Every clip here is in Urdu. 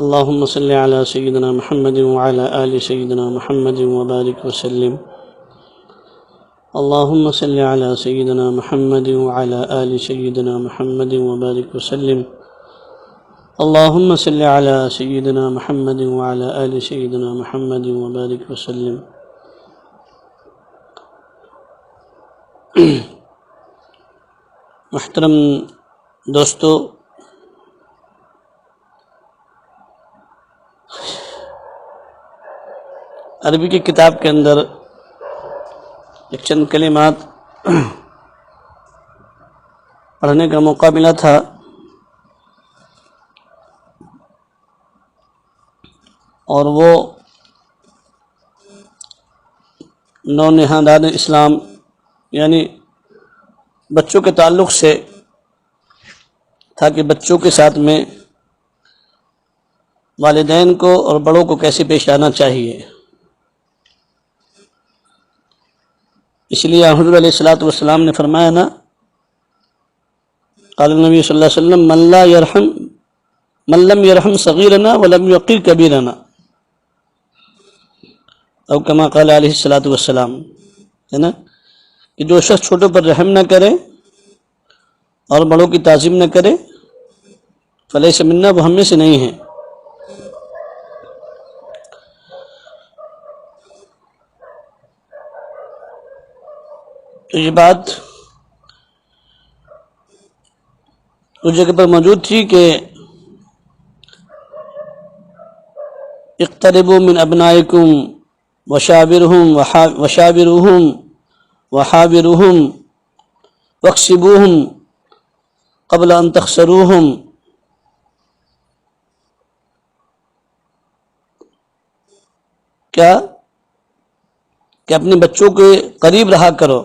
اللهم صل على سيدنا محمد وعلى آل سيدنا محمد وبارك وسلم. اللهم صل على سيدنا محمد وعلى آل سيدنا محمد وبارك وسلم. اللهم صل على سيدنا محمد وعلى آل سيدنا محمد وبارك وسلم. محترم دوستو، عربی کی کتاب کے اندر ایک چند کلمات پڑھنے کا موقع ملا تھا، اور وہ نونہادان اسلام یعنی بچوں کے تعلق سے تھا کہ بچوں کے ساتھ میں والدین کو اور بڑوں کو کیسے پیش آنا چاہیے. اس لیے حضور علیہ الصلوۃ نے فرمایا نا، قال النبی صلی اللہ علیہ وسلم من لم يرحم صغیرنا ولم يوقر کبیرنا، او کما قال علیہ الصلوۃ ہے نا، کہ جو شخص چھوٹوں پر رحم نہ کرے اور بڑوں کی تعظیم نہ کرے فلیس منا، وہ ہم میں سے نہیں ہے. تو یہ بات اس جگہ پر موجود تھی کہ اقتربوا من ابنائکم وشاورہم واکسبوہم قبل ان تخسروہم. کیا کہ اپنے بچوں کے قریب رہا کرو،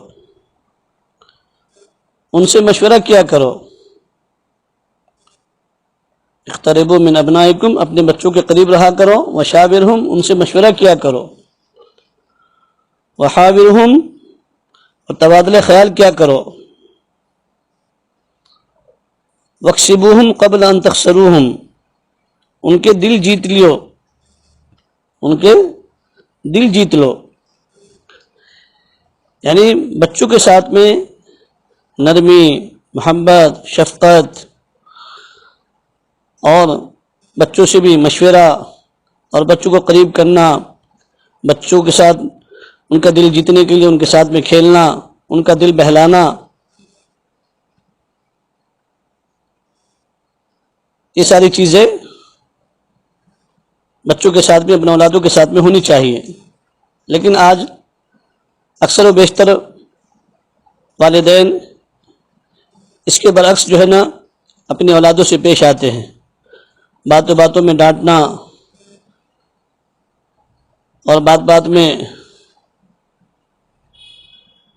ان سے مشورہ کیا کرو. اقتربوا من ابنائکم، اپنے بچوں کے قریب رہا کرو، وشاورہم، ان سے مشورہ کیا کرو، وحاورہم، اور تبادلہ خیال کیا کرو، واکسبوہم قبل ان تخسروہم، ان کے دل جیت لو. یعنی بچوں کے ساتھ میں نرمی، محبت، شفقت، اور بچوں سے بھی مشورہ اور بچوں کو قریب کرنا، بچوں کے ساتھ ان کا دل جیتنے کے لیے ان کے ساتھ میں کھیلنا، ان کا دل بہلانا، یہ ساری چیزیں بچوں کے ساتھ میں، اپنے اولادوں کے ساتھ میں ہونی چاہیے. لیکن آج اکثر و بیشتر والدین اس کے برعکس جو ہے نا اپنی اولادوں سے پیش آتے ہیں، باتوں باتوں میں ڈانٹنا اور بات بات میں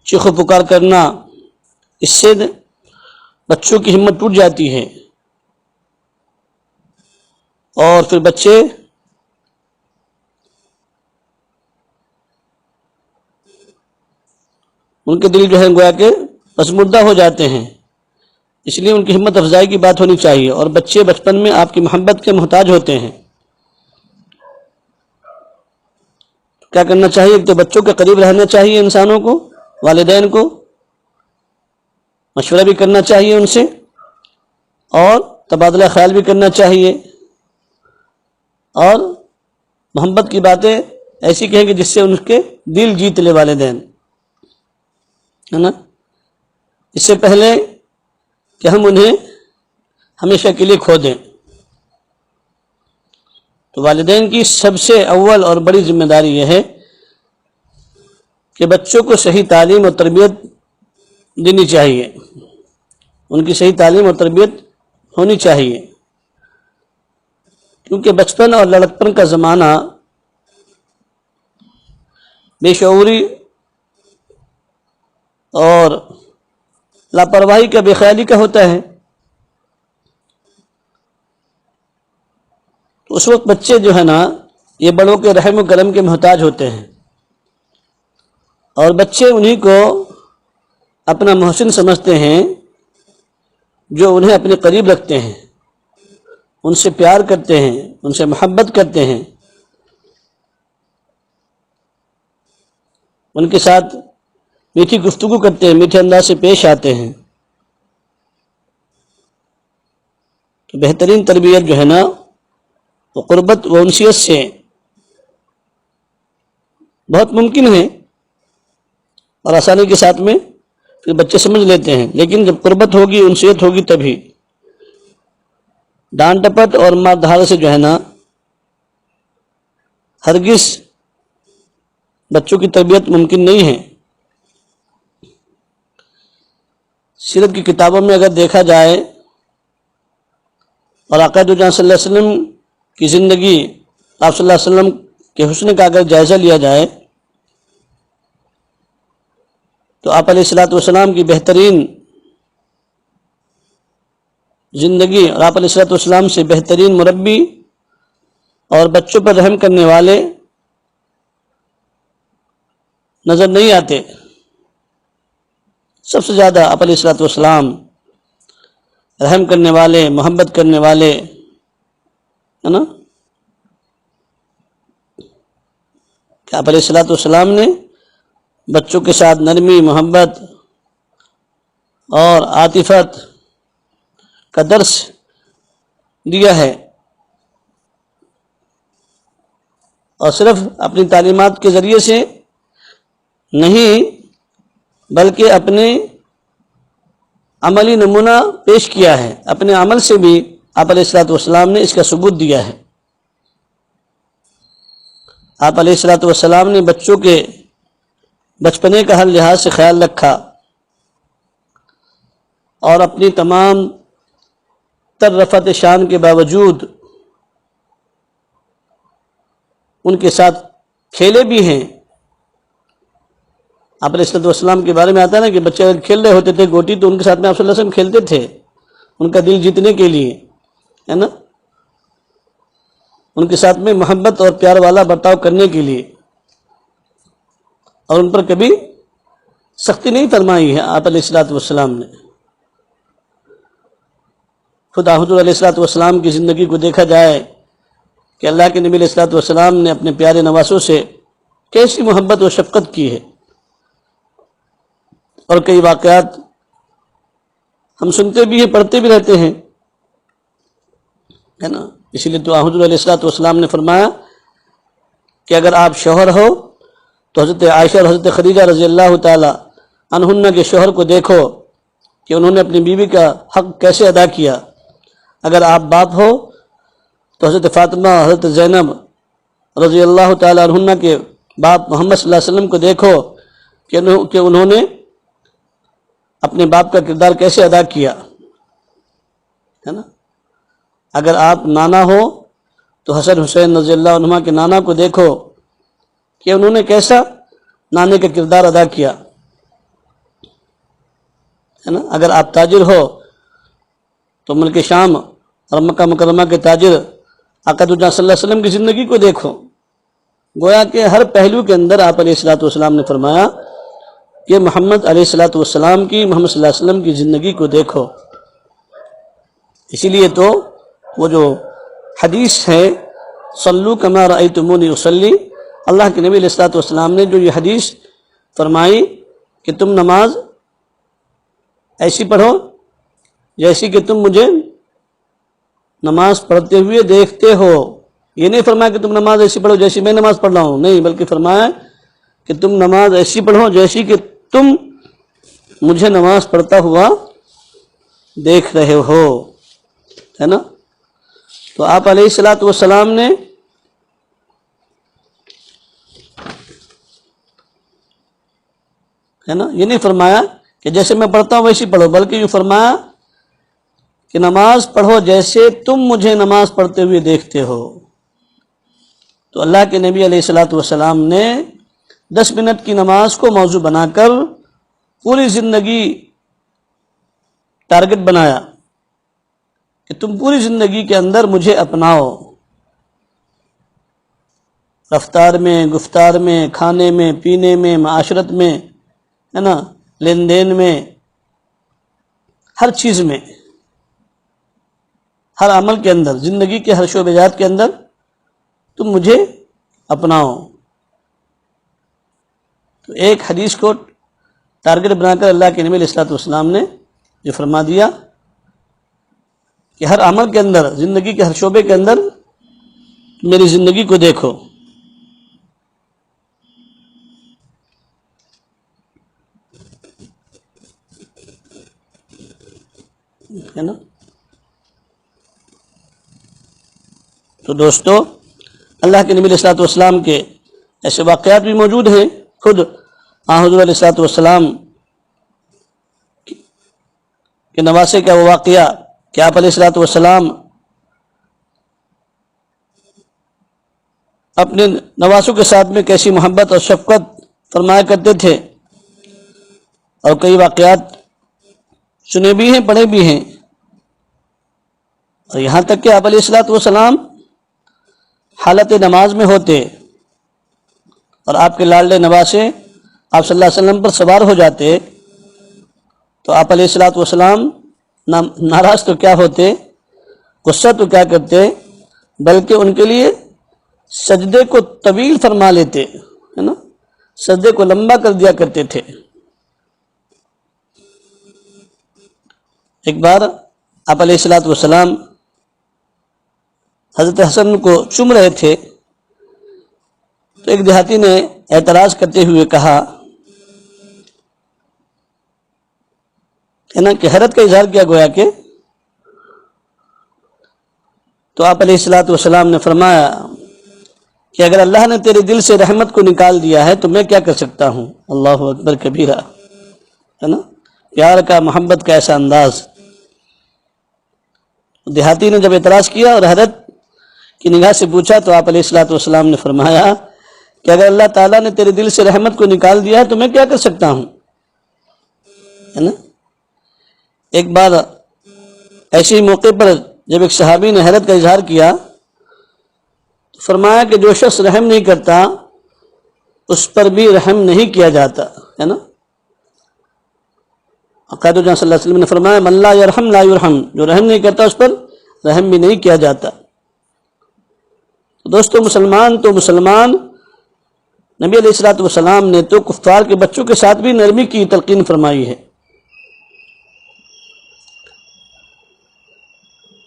چیخ و پکار کرنا، اس سے بچوں کی ہمت ٹوٹ جاتی ہے، اور پھر بچے ان کے دل جو ہے گویا کہ پسمردہ ہو جاتے ہیں. اس لیے ان کی ہمت افزائی کی بات ہونی چاہیے، اور بچے بچپن میں آپ کی محبت کے محتاج ہوتے ہیں. کیا کرنا چاہیے؟ ایک تو بچوں کے قریب رہنا چاہیے، انسانوں کو، والدین کو مشورہ بھی کرنا چاہیے ان سے، اور تبادلہ خیال بھی کرنا چاہیے، اور محبت کی باتیں ایسی کہیں کہ جس سے ان کے دل جیت لے والدین، ہے نا، اس سے پہلے کہ ہم انہیں ہمیشہ کے لیے کھو دیں. تو والدین کی سب سے اول اور بڑی ذمہ داری یہ ہے کہ بچوں کو صحیح تعلیم اور تربیت دینی چاہیے، ان کی صحیح تعلیم اور تربیت ہونی چاہیے، کیونکہ بچپن اور لڑکپن کا زمانہ بے شعوری اور لاپرواہی کا، بے خیالی کا ہوتا ہے. تو اس وقت بچے جو ہے نا یہ بڑوں کے رحم و کرم کے محتاج ہوتے ہیں، اور بچے انہی کو اپنا محسن سمجھتے ہیں جو انہیں اپنے قریب رکھتے ہیں، ان سے پیار کرتے ہیں، ان سے محبت کرتے ہیں، ان کے ساتھ میٹھی گفتگو کرتے ہیں، میٹھے انداز سے پیش آتے ہیں، تو بہترین تربیت جو ہے نا وہ قربت و انسیت سے بہت ممکن ہے اور آسانی کے ساتھ میں پھر بچے سمجھ لیتے ہیں، لیکن جب قربت ہوگی، انسیت ہوگی، تبھی ڈانٹ ڈپٹ اور مار دھاڑ سے جو ہے نا ہرگز بچوں کی تربیت ممکن نہیں ہے۔ سیرت کی کتابوں میں اگر دیکھا جائے اور آقا دو جہاں صلی اللہ علیہ وسلم کی زندگی، آپ صلی اللہ علیہ وسلم کے حسن کا اگر جائزہ لیا جائے تو آپ علیہ الصلوۃ والسلام کی بہترین زندگی اور آپ علیہ الصلوۃ والسلام سے بہترین مربی اور بچوں پر رحم کرنے والے نظر نہیں آتے۔ سب سے زیادہ آپ علیہ الصلوۃ والسلام رحم کرنے والے، محبت کرنے والے، ہے نا، کہ آپ علیہ الصلوۃ والسلام نے بچوں کے ساتھ نرمی، محبت اور عاطفت کا درس دیا ہے، اور صرف اپنی تعلیمات کے ذریعے سے نہیں بلکہ اپنے عملی نمونہ پیش کیا ہے، اپنے عمل سے بھی آپ علیہ الصلوۃ والسلام نے اس کا ثبوت دیا ہے۔ آپ علیہ الصلوۃ والسلام نے بچوں کے بچپنے کا ہر لحاظ سے خیال رکھا اور اپنی تمام تر رفعت شان کے باوجود ان کے ساتھ کھیلے بھی ہیں۔ آپ علیہ الصلوۃ والسلام کے بارے میں آتا ہے نا کہ بچے اگر کھیل رہے ہوتے تھے گوٹی تو ان کے ساتھ میں آپ صلی اللہ علیہ وسلم کھیلتے تھے، ان کا دل جیتنے کے لیے، ہے نا، ان کے ساتھ میں محبت اور پیار والا برتاؤ کرنے کے لیے، اور ان پر کبھی سختی نہیں فرمائی ہے آپ علیہ الصلوۃ والسلام نے۔ خدا حضور علیہ الصلوۃ والسلام کی زندگی کو دیکھا جائے کہ اللہ کے نبی علیہ الصلوۃ والسلام نے اپنے پیارے نواسوں سے کیسی محبت و شفقت کی ہے، اور کئی واقعات ہم سنتے بھی ہیں، پڑھتے بھی رہتے ہیں، ہے نا۔ اسی لیے تو حضور علیہ الصلوۃ والسلام نے فرمایا کہ اگر آپ شوہر ہو تو حضرت عائشہ اور حضرت خدیجہ رضی اللہ تعالی عنہن کے شوہر کو دیکھو کہ انہوں نے اپنی بیوی کا حق کیسے ادا کیا، اگر آپ باپ ہو تو حضرت فاطمہ، حضرت زینب رضی اللہ تعالی عنہن کے باپ محمد صلی اللہ علیہ وسلم کو دیکھو کہ انہوں نے اپنے باپ کا کردار کیسے ادا کیا، ہے نا۔ اگر آپ نانا ہو تو حسن حسین رضی اللہ عنہما کے نانا کو دیکھو کہ انہوں نے کیسا نانے کا کردار ادا کیا، ہے نا۔ اگر آپ تاجر ہو تو ملک شام اور مکہ مکرمہ کے تاجر آقا دو جہاں صلی اللہ علیہ وسلم کی زندگی کو دیکھو، گویا کہ ہر پہلو کے اندر آپ علیہ الصلوۃ والسلام نے فرمایا کہ محمد علیہ الصلوۃ والسلام کی، محمد صلی اللہ علیہ وسلم کی زندگی کو دیکھو۔ اسی لیے تو وہ جو حدیث ہے صلو کما رأیتمونی اصلی، اللہ کے نبی علیہ الصلوۃ والسلام نے جو یہ حدیث فرمائی کہ تم نماز ایسی پڑھو جیسی کہ تم مجھے نماز پڑھتے ہوئے دیکھتے ہو، یہ نہیں فرمایا کہ تم نماز ایسی پڑھو جیسی میں نماز پڑھ رہا ہوں، نہیں، بلکہ فرمایا کہ تم نماز ایسی پڑھو جیسی کہ تم مجھے نماز پڑھتا ہوا دیکھ رہے ہو، ہے نا۔ تو آپ علیہ الصلوۃ والسلام نے ہے نا یہ نہیں فرمایا کہ جیسے میں پڑھتا ہوں ویسی پڑھو، بلکہ یہ فرمایا کہ نماز پڑھو جیسے تم مجھے نماز پڑھتے ہوئے دیکھتے ہو۔ تو اللہ کے نبی علیہ الصلوۃ والسلام نے 10 منٹ کی نماز کو موضوع بنا کر پوری زندگی ٹارگٹ بنایا کہ تم پوری زندگی کے اندر مجھے اپناؤ، رفتار میں، گفتار میں، کھانے میں، پینے میں، معاشرت میں، ہے نا، لین دین میں، ہر چیز میں، ہر عمل کے اندر، زندگی کے ہر شعبہ جات کے اندر تم مجھے اپناؤ۔ تو ایک حدیث کو ٹارگٹ بنا کر اللہ کے نبی علیہ الصلوۃ والسلام نے یہ فرما دیا کہ ہر عمل کے اندر، زندگی کے ہر شعبے کے اندر میری زندگی کو دیکھو۔ ہے نا؟ تو دوستو، اللہ کے نبی علیہ الصلوۃ والسلام کے ایسے واقعات بھی موجود ہیں۔ خود حضور علیہ الصلوۃ والسلام کے نواسے کا وہ واقعہ کہ آپ علیہ الصلوۃ والسلام اپنے نواسوں کے ساتھ میں کیسی محبت اور شفقت فرمایا کرتے تھے، اور کئی واقعات سنے بھی ہیں، پڑھے بھی ہیں، اور یہاں تک کہ آپ علیہ الصلوۃ والسلام حالت نماز میں ہوتے اور آپ کے لاڈلے نواسے آپ صلی اللہ علیہ وسلم پر سوار ہو جاتے تو آپ علیہ الصلوۃ والسلام ناراض تو کیا ہوتے، غصہ تو کیا کرتے، بلکہ ان کے لیے سجدے کو طویل فرما لیتے، ہے نا، سجدے کو لمبا کر دیا کرتے تھے۔ ایک بار آپ علیہ الصلوۃ والسلام حضرت حسن کو چوم رہے تھے تو ایک دیہاتی نے اعتراض کرتے ہوئے کہا، ہے نا، کہ حیرت کا اظہار کیا گویا کہ، تو آپ علیہ الصلوۃ والسلام نے فرمایا کہ اگر اللہ نے تیرے دل سے رحمت کو نکال دیا ہے تو میں کیا کر سکتا ہوں۔ اللہ اکبر کبیرہ، ہے نا، پیار کا، محبت کا ایسا انداز۔ دیہاتی نے جب اعتراض کیا اور حیرت کی نگاہ سے پوچھا تو آپ علیہ الصلوۃ والسلام نے فرمایا کہ اگر اللہ تعالیٰ نے تیرے دل سے رحمت کو نکال دیا ہے تو میں کیا کر سکتا ہوں، ہے نا۔ ایک بار ایسے ہی موقع پر جب ایک صحابی نے حیرت کا اظہار کیا تو فرمایا کہ جو شخص رحم نہیں کرتا اس پر بھی رحم نہیں کیا جاتا، ہے نا۔ قائد جان صلی اللہ علیہ وسلم نے فرمایا من لا یرحم لا یرحم، جو رحم نہیں کرتا اس پر رحم بھی نہیں کیا جاتا۔ دوستو، مسلمان نبی علیہ الصلوۃ والسلام نے تو کفار کے بچوں کے ساتھ بھی نرمی کی تلقین فرمائی ہے۔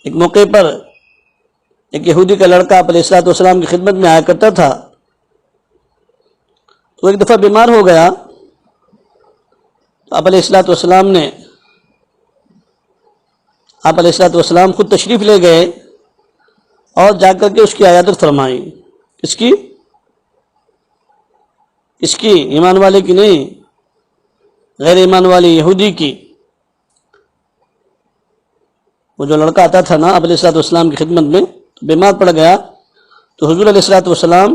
ایک موقع پر ایک یہودی کا لڑکا آپ علیہ الصلوۃ والسلام کی خدمت میں آیا کرتا تھا، تو ایک دفعہ بیمار ہو گیا تو آپ علیہ الصلوۃ والسلام نے آپ علیہ الصلوۃ والسلام خود تشریف لے گئے اور جا کر کے اس کی عیادت فرمائی۔ کس کی؟ ایمان والے کی نہیں، غیر ایمان والے یہودی کی۔ وہ جو لڑکا آتا تھا نا آپ علیہ الصلوۃ والسلام کی خدمت میں، بیمار پڑ گیا تو حضور علیہ الصلوۃ والسلام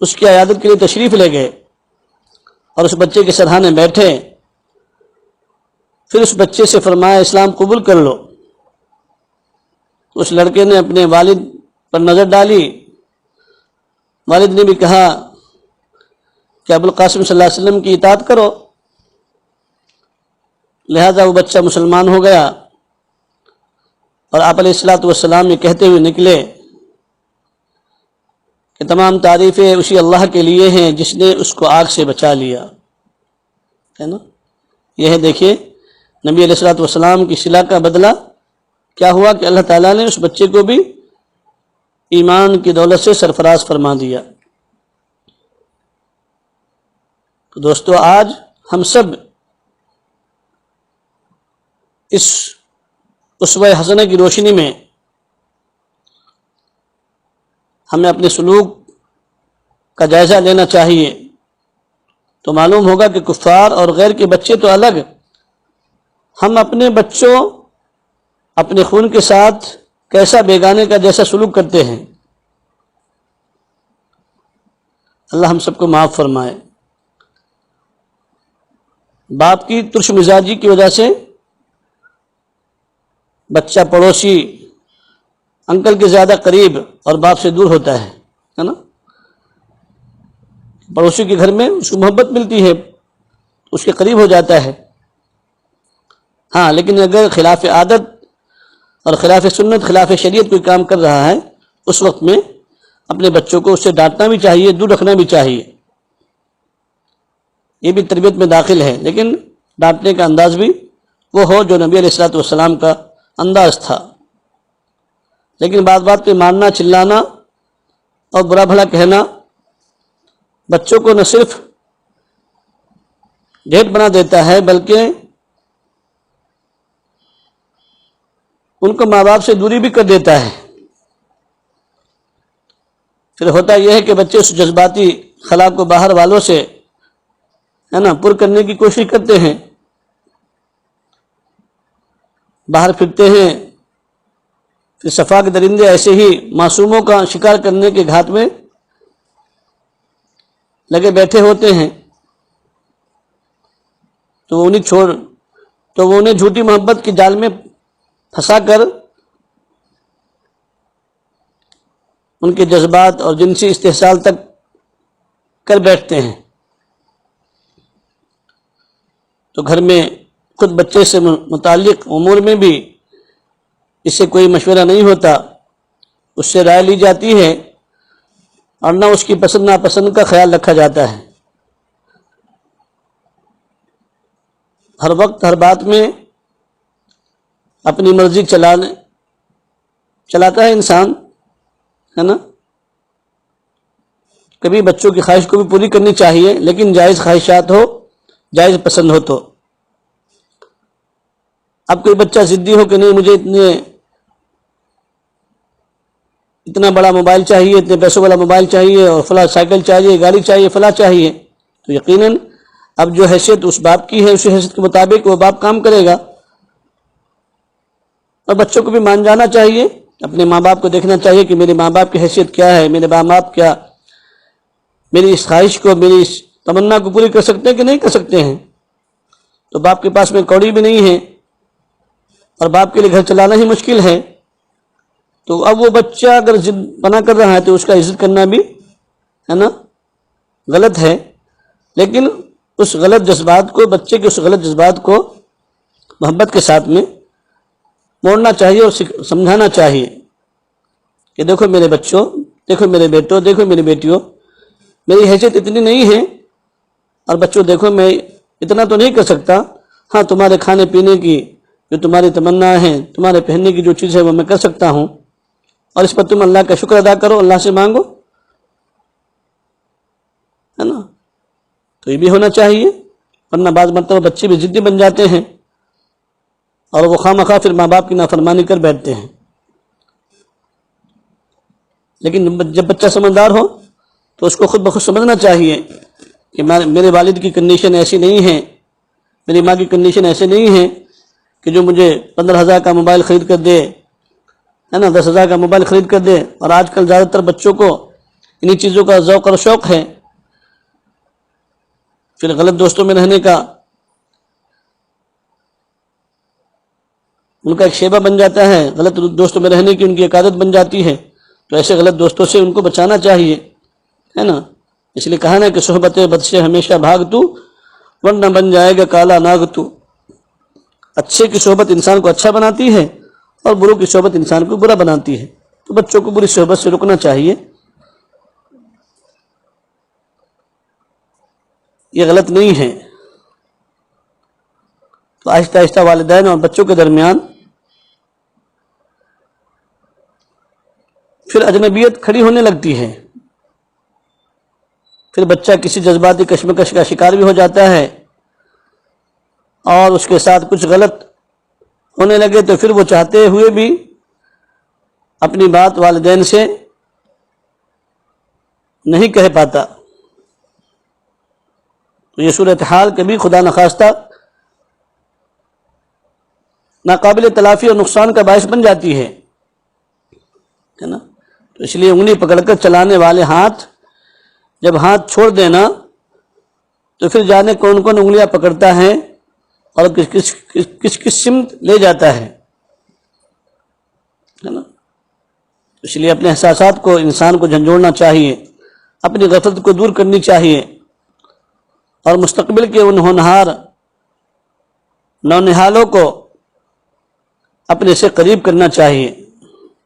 اس کی عیادت کے لیے تشریف لے گئے اور اس بچے کے سرہانے بیٹھے، پھر اس بچے سے فرمایا اسلام قبول کر لو۔ اس لڑکے نے اپنے والد پر نظر ڈالی، والد نے بھی کہا کہ ابو القاسم صلی اللہ علیہ وسلم کی اطاعت کرو، لہذا وہ بچہ مسلمان ہو گیا۔ اور آپ علیہ الصلوۃ والسلام یہ کہتے ہوئے نکلے کہ تمام تعریفیں اسی اللہ کے لیے ہیں جس نے اس کو آگ سے بچا لیا، ہے نا۔ یہ ہے، دیکھیے نبی علیہ الصلوۃ والسلام کی صلہ کا بدلہ کیا ہوا کہ اللہ تعالیٰ نے اس بچے کو بھی ایمان کی دولت سے سرفراز فرما دیا۔ تو دوستو، آج ہم سب اس اسوہ حسنہ کی روشنی میں ہمیں اپنے سلوک کا جائزہ لینا چاہیے، تو معلوم ہوگا کہ کفار اور غیر کے بچے تو الگ، ہم اپنے بچوں، اپنے خون کے ساتھ کیسا بیگانے کا جیسا سلوک کرتے ہیں۔ اللہ ہم سب کو معاف فرمائے۔ باپ کی ترش مزاجی کی وجہ سے بچہ پڑوسی انکل کے زیادہ قریب اور باپ سے دور ہوتا ہے نا۔ پڑوسی کے گھر میں اس کو محبت ملتی ہے، اس کے قریب ہو جاتا ہے، ہاں، لیکن اگر خلاف عادت اور خلاف سنت خلاف شریعت کوئی کام کر رہا ہے، اس وقت میں اپنے بچوں کو اس سے ڈانٹنا بھی چاہیے، دور رکھنا بھی چاہیے، یہ بھی تربیت میں داخل ہے، لیکن ڈانٹنے کا انداز بھی وہ ہو جو نبی علیہ الصلوۃ والسلام کا انداز تھا۔ لیکن بات بات پہ مارنا، چلانا اور برا بھلا کہنا بچوں کو نہ صرف ڈھیٹ بنا دیتا ہے بلکہ ان کو ماں باپ سے دوری بھی کر دیتا ہے۔ پھر ہوتا یہ ہے کہ بچے اس جذباتی خلا کو باہر والوں سے پر کرنے کی کوشش کرتے ہیں، باہر پھرتے ہیں، پھر صفا کے درندے ایسے ہی معصوموں کا شکار کرنے کے گھات میں لگے بیٹھے ہوتے ہیں، تو وہ انہیں جھوٹی محبت کے جال میں پھنسا کر ان کے جذبات اور جنسی استحصال تک کر بیٹھتے ہیں۔ تو گھر میں خود بچے سے متعلق امور میں بھی اس سے کوئی مشورہ نہیں ہوتا، اس سے رائے لی جاتی ہے اور نہ اس کی پسند ناپسند کا خیال رکھا جاتا ہے۔ ہر وقت ہر بات میں اپنی مرضی چلاتا ہے انسان، ہے نا۔ کبھی بچوں کی خواہش کو بھی پوری کرنی چاہیے، لیکن جائز خواہشات ہو، جائز پسند ہو تو۔ اب کوئی بچہ ضدی ہو کہ نہیں مجھے اتنا بڑا موبائل چاہیے، اتنے پیسوں والا موبائل چاہیے، اور فلاں سائیکل چاہیے، گاڑی چاہیے، فلاں چاہیے، تو یقیناً اب جو حیثیت اس باپ کی ہے، اس حیثیت کے مطابق وہ باپ کام کرے گا۔ اور بچوں کو بھی مان جانا چاہیے، اپنے ماں باپ کو دیکھنا چاہیے کہ میرے ماں باپ کی حیثیت کیا ہے، میرے ماں باپ کیا میری اس خواہش کو، میری اس تمنا کو پوری کر سکتے ہیں کہ نہیں کر سکتے ہیں۔ تو باپ کے پاس میں کوڑی بھی نہیں ہے اور باپ کے لیے گھر چلانا ہی مشکل ہے، تو اب وہ بچہ اگر ضد بنا کر رہا ہے تو اس کا عزت کرنا بھی غلط ہے، لیکن اس غلط جذبات کو، بچے کے اس غلط جذبات کو محبت کے ساتھ میں موڑنا چاہیے اور سمجھانا چاہیے کہ دیکھو میرے بچوں، دیکھو میرے بیٹوں، دیکھو میری بیٹیوں، میری حیثیت اتنی نہیں ہے، اور بچوں دیکھو میں اتنا تو نہیں کر سکتا، ہاں تمہارے کھانے پینے کی جو تمہاری تمنا ہے، تمہارے پہننے کی جو چیز ہے وہ میں کر سکتا ہوں، اور اس پر تم اللہ کا شکر ادا کرو، اللہ سے مانگو، ہے نا۔ تو یہ بھی ہونا چاہیے، ورنہ بعض مرتبہ بچے بھی ضدی بن جاتے ہیں اور وہ خواہ مخواہ پھر ماں باپ کی نافرمانی کر بیٹھتے ہیں۔ لیکن جب بچہ سمجھدار ہو تو اس کو خود بخود سمجھنا چاہیے کہ میرے والد کی کنڈیشن ایسی نہیں ہے، میری ماں کی کنڈیشن ایسے نہیں ہے کہ جو مجھے 15,000 کا موبائل خرید کر دے، ہے نا، 10,000 کا موبائل خرید کر دے۔ اور آج کل زیادہ تر بچوں کو انہی چیزوں کا ذوق اور شوق ہے، پھر غلط دوستوں میں رہنے کا ان کا ایک شیبہ بن جاتا ہے، غلط دوستوں میں رہنے کی ان کی ایک عادت بن جاتی ہے، تو ایسے غلط دوستوں سے ان کو بچانا چاہیے، ہے نا۔ اس لیے کہا نا کہ صحبت بد سے ہمیشہ بھاگ تو، ورنہ بن جائے گا کالا ناگ تو۔ اچھے کی صحبت انسان کو اچھا بناتی ہے اور بروں کی صحبت انسان کو برا بناتی ہے، تو بچوں کو بری صحبت سے رکنا چاہیے، یہ غلط نہیں ہے۔ تو آہستہ آہستہ والدین اور بچوں کے درمیان پھر اجنبیت کھڑی ہونے لگتی ہے، پھر بچہ کسی جذباتی کشمکش کا شکار بھی ہو جاتا ہے، اور اس کے ساتھ کچھ غلط ہونے لگے تو پھر وہ چاہتے ہوئے بھی اپنی بات والدین سے نہیں کہہ پاتا، تو یہ صورتحال کبھی خدا نخواستہ ناقابل تلافی اور نقصان کا باعث بن جاتی ہے نا۔ تو اس لیے انگلی پکڑ کر چلانے والے ہاتھ جب ہاتھ چھوڑ دینا تو پھر جانے کون کون انگلیاں پکڑتا ہے اور کس سمت لے جاتا ہے نا۔ اس لیے اپنے احساسات کو انسان کو جھنجھوڑنا چاہیے، اپنی غفلت کو دور کرنی چاہیے، اور مستقبل کے ان ہونہار نونہالوں کو اپنے سے قریب کرنا چاہیے،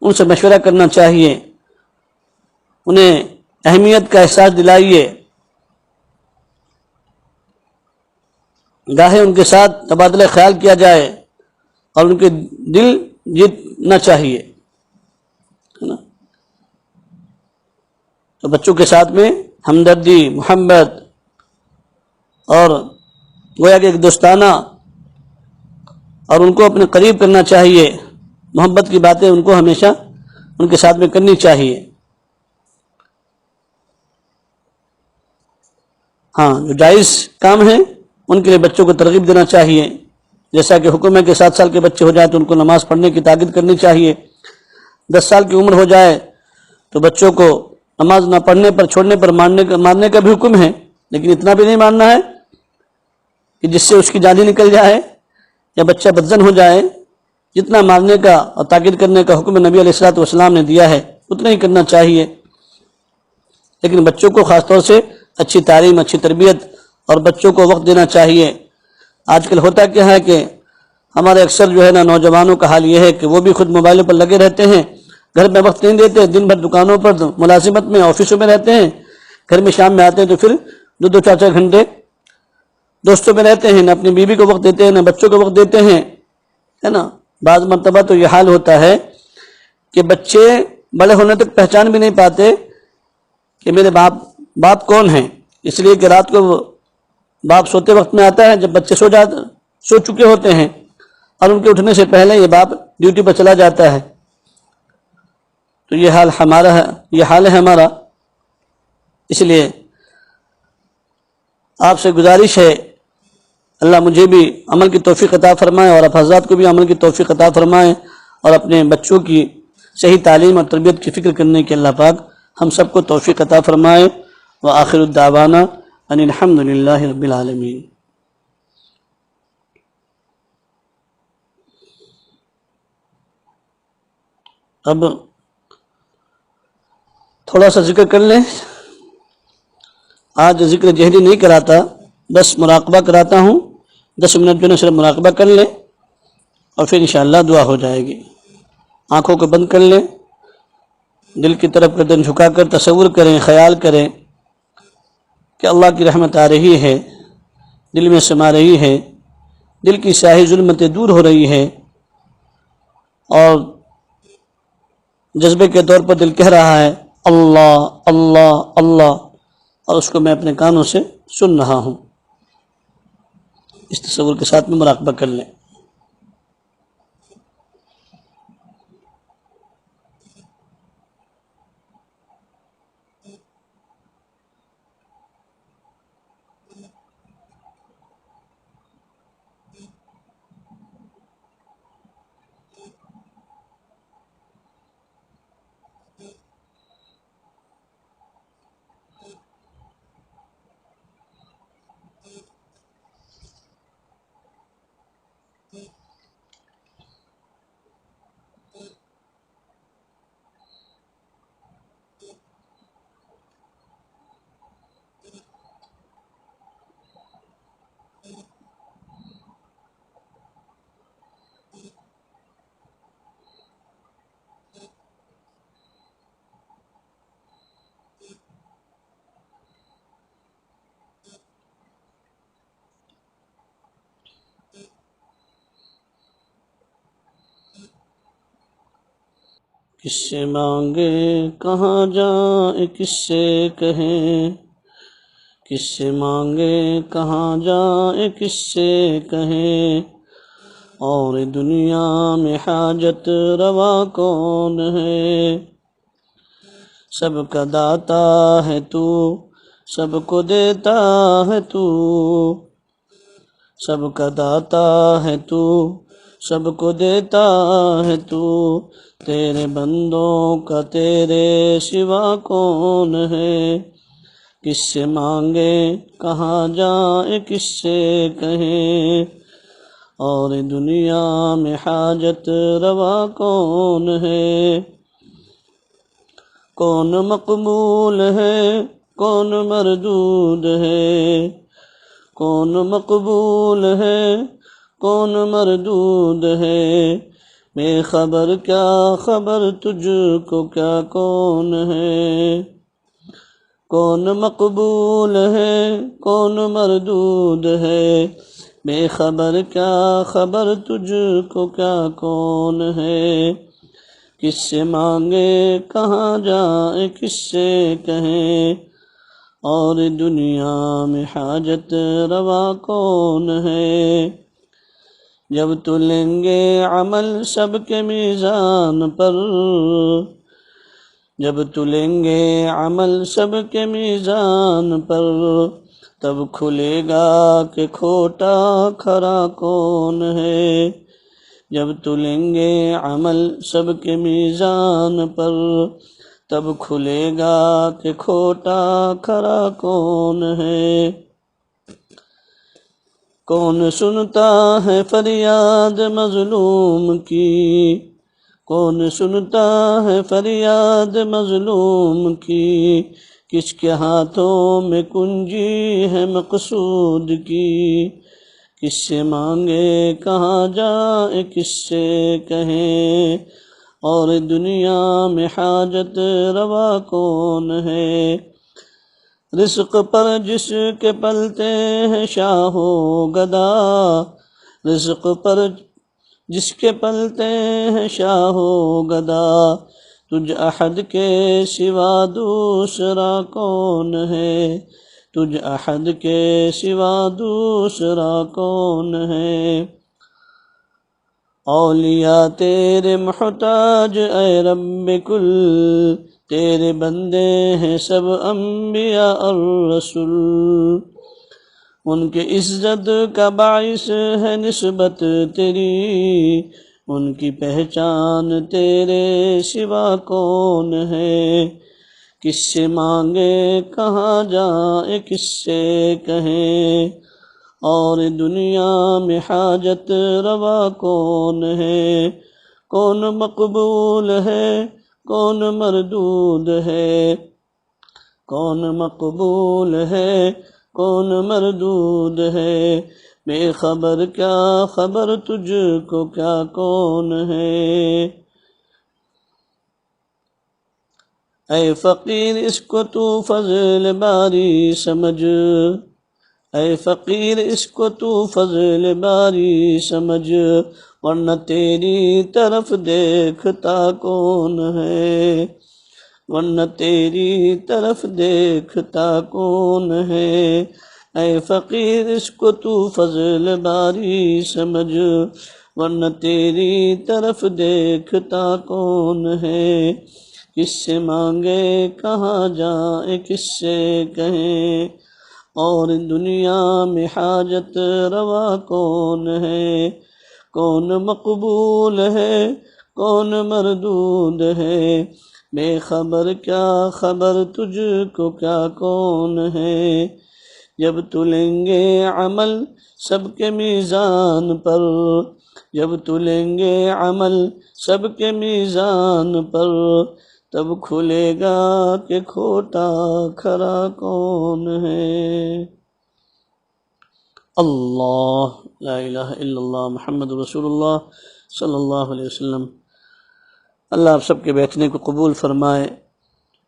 ان سے مشورہ کرنا چاہیے، انہیں اہمیت کا احساس دلائیے، گاہے ان کے ساتھ تبادلہ خیال کیا جائے اور ان کے دل جیتنا چاہیے، ہے نا؟ تو بچوں کے ساتھ میں ہمدردی، محبت اور گویا کہ ایک دوستانہ، اور ان کو اپنے قریب کرنا چاہیے، محبت کی باتیں ان کو ہمیشہ ان کے ساتھ میں کرنی چاہیے۔ ہاں، جو جائز کام ہیں ان کے لیے بچوں کو ترغیب دینا چاہیے، جیسا کہ حکم ہے کہ 7 سال کے بچے ہو جائیں تو ان کو نماز پڑھنے کی تاکید کرنی چاہیے، 10 سال کی عمر ہو جائے تو بچوں کو نماز نہ پڑھنے پر، چھوڑنے پر مارنے کا بھی حکم ہے، لیکن اتنا بھی نہیں مارنا ہے کہ جس سے اس کی جان ہی نکل جائے یا بچہ بدزن ہو جائے۔ جتنا مارنے کا اور تاکید کرنے کا حکم نبی علیہ الصلوۃ والسلام نے دیا ہے اتنا ہی کرنا چاہیے، لیکن بچوں کو خاص طور سے اچھی تعلیم، اچھی تربیت اور بچوں کو وقت دینا چاہیے۔ آج کل ہوتا کیا ہے کہ ہمارے اکثر جو ہے نا نوجوانوں کا حال یہ ہے کہ وہ بھی خود موبائلوں پر لگے رہتے ہیں، گھر میں وقت نہیں دیتے، دن بھر دکانوں پر ملازمت میں، آفسوں میں رہتے ہیں، گھر میں شام میں آتے ہیں تو پھر 2 4 گھنٹے دوستوں میں رہتے ہیں، نہ اپنی بیوی کو وقت دیتے ہیں، نہ بچوں کو وقت دیتے ہیں، ہے نا؟ بعض مرتبہ تو یہ حال ہوتا ہے کہ بچے بڑے ہونے تک پہچان بھی نہیں پاتے کہ میرے باپ کون ہیں، اس لیے کہ رات کو باپ سوتے وقت میں آتا ہے جب بچے سو چکے ہوتے ہیں، اور ان کے اٹھنے سے پہلے یہ باپ ڈیوٹی پر چلا جاتا ہے۔ تو یہ حال ہے ہمارا۔ اس لیے آپ سے گزارش ہے، اللہ مجھے بھی عمل کی توفیق عطا فرمائے اور آپ حضرات کو بھی عمل کی توفیق عطا فرمائے، اور اپنے بچوں کی صحیح تعلیم اور تربیت کی فکر کرنے کے اللہ پاک ہم سب کو توفیق عطا فرمائے۔ وآخر الدعوانا ان الحمد للہ رب العالمین۔ اب تھوڑا سا ذکر کر لیں، آج ذکر جہری نہیں کراتا، بس مراقبہ کراتا ہوں، 10 منٹ جو ہے صرف مراقبہ کر لیں اور پھر انشاءاللہ دعا ہو جائے گی۔ آنکھوں کو بند کر لیں، دل کی طرف گردن جھکا کر تصور کریں، خیال کریں کہ اللہ کی رحمت آ رہی ہے، دل میں سما رہی ہے، دل کی سیاہی ظلمتیں دور ہو رہی ہے، اور جذبے کے طور پر دل کہہ رہا ہے اللہ اللہ اللہ، اور اس کو میں اپنے کانوں سے سن رہا ہوں۔ اس تصور کے ساتھ میں مراقبہ کر لیں۔ کس سے مانگے کہاں جائیں، کس سے کہیں، کس سے مانگے کہاں جائیں، کس سے کہیں، اور دنیا میں حاجت روا کون ہے۔ سب کا داتا ہے تو، سب کو دیتا ہے تو، سب کا داتا ہے تو، سب کو دیتا ہے تو، تیرے بندوں کا تیرے سوا کون ہے۔ کس سے مانگے کہاں جائیں، کس سے کہیں، اور دنیا میں حاجت روا کون ہے۔ کون مقبول ہے، کون مردود ہے، کون مقبول ہے، کون مردود ہے، بے خبر کیا خبر تجھ کو کیا کون ہے، کون مقبول ہے کون مردود ہے، بے خبر کیا خبر تجھ کو کیا کون ہے، کس سے مانگے کہاں جائے کس سے کہیں، اور دنیا میں حاجت روا کون ہے، جب تلیں گے عمل سب کے میزان پر، جب تلیں گے عمل سب کے میزان پر، تب کھلے گا کہ کھوٹا کھرا کون ہے، جب تلیں گے عمل سب کے میزان پر، تب کھلے گا کہ کھوٹا کھرا کون ہے، کون سنتا ہے فریاد مظلوم کی، کون سنتا ہے فریاد مظلوم کی، کس کے ہاتھوں میں کنجی ہے مقصود کی، کس سے مانگے کہاں جائے کس سے کہیں، اور دنیا میں حاجت روا کون ہے، رزق پر جس کے پلتے ہیں شاہ و گدا، رزق پر جس کے پلتے ہیں شاہ و گدا، تجھ احد کے سوا دوسرا کون ہے، تجھ احد کے سوا دوسرا کون ہے، اولیاء تیرے محتاج اے رب کل، تیرے بندے ہیں سب انبیاء اور رسول، ان کے عزت کا باعث ہے نسبت تیری، ان کی پہچان تیرے سوا کون ہے، کس سے مانگے کہاں جائے کس سے کہیں، اور دنیا میں حاجت روا کون ہے، کون مقبول ہے کون مردود ہے، کون مقبول ہے کون مردود ہے، بے خبر کیا خبر تجھ کو کیا کون ہے، اے فقیر اس کو تو فضل باری سمجھ، اے فقیر اس کو تو فضل باری سمجھ، ورنہ تیری طرف دیکھتا کون ہے، ورنہ تیری طرف دیکھتا کون ہے، اے فقیر اس کو تو فضل باری سمجھ، ورنہ تیری طرف دیکھتا کون ہے، کس سے مانگے کہاں جائے کس سے کہیں، اور دنیا میں حاجت روا کون ہے، کون مقبول ہے کون مردود ہے، بے خبر کیا خبر تجھ کو کیا کون ہے، جب تلیں گے عمل سب کے میزان پر، جب تلیں گے عمل سب کے میزان پر، تب کھلے گا کہ کھوٹا کھرا کون ہے، اللہ لا الہ الا اللہ محمد رسول اللہ صلی اللہ علیہ وسلم۔ اللہ آپ سب کے بیٹھنے کو قبول فرمائے،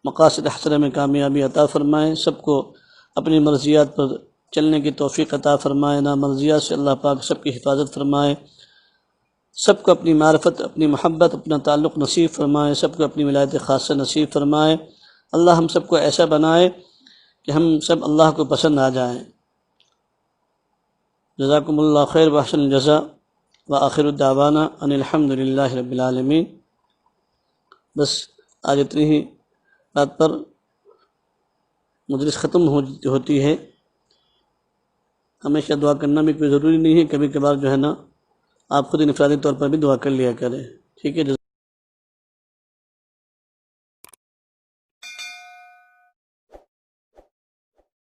مقاصد حسنہ میں کامیابی عطا فرمائے، سب کو اپنی مرضیات پر چلنے کی توفیق عطا فرمائے، نامرضیات سے اللہ پاک سب کی حفاظت فرمائے، سب کو اپنی معرفت اپنی محبت اپنا تعلق نصیب فرمائے، سب کو اپنی ولایت خاصہ نصیب فرمائے، اللہ ہم سب کو ایسا بنائے کہ ہم سب اللہ کو پسند آ جائیں۔ جزاکم اللہ خیر واحسن الجزاء وآخر الدعوانا ان الحمد للہ رب العالمین۔ بس آج اتنی ہی بات پر مجلس ختم ہوتی ہے، ہمیشہ دعا کرنا بھی کوئی ضروری نہیں ہے، کبھی کبھار جو ہے نا آپ خود انفرادی طور پر بھی دعا کر لیا کریں، ٹھیک ہے۔